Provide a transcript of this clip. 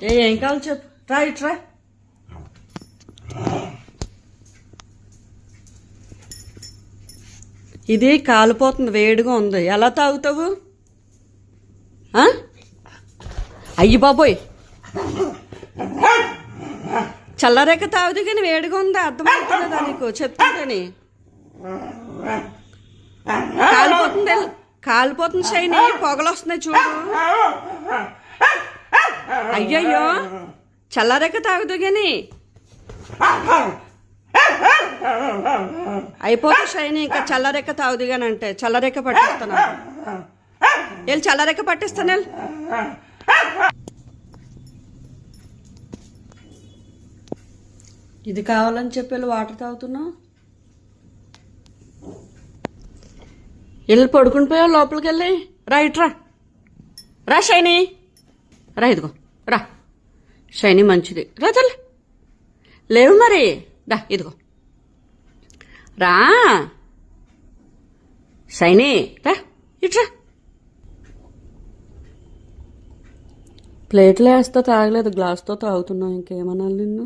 ఏం కావాలి చెప్పు. రా ఇట్రా. ఇది కాలిపోతుంది, వేడిగా ఉంది. ఎలా తాగుతావు? అయ్యి బాబోయ్, చల్లరేక తాగుదు కానీ వేడిగా ఉందా? అర్థమవుతుందా నీకు చెప్తుంటేని? కాలిపోతుంది, కాలిపోతుంది షైని, పొగలు వస్తున్నాయి చూడు. అయ్యయ్యో, చల్లరేక తాగుదు కానీ అయిపోతుంది షైని. ఇంకా చల్లరేక తాగుదు కానీ అంటే చల్లరేక పట్టిస్తాను. వెళ్ళి చల్లరేక పట్టిస్తాను. ఇది కావాలని చెప్పి వెళ్ళి వాటర్ తాగుతున్నావు. వెళ్ళి పడుకుని పోయావు లోపలికి వెళ్ళి. రా ఇట్రా. రా షైని, రా. ఇదిగో రా షైని, మంచిది. రా తల్లి. లేవు మరి, రా ఇదిగో రా షైని, రా ఇట్రా. ప్లేట్లో వేస్తా తాగలేదు, గ్లాస్తో తాగుతున్నావు. ఇంకేమనాలి నిన్ను?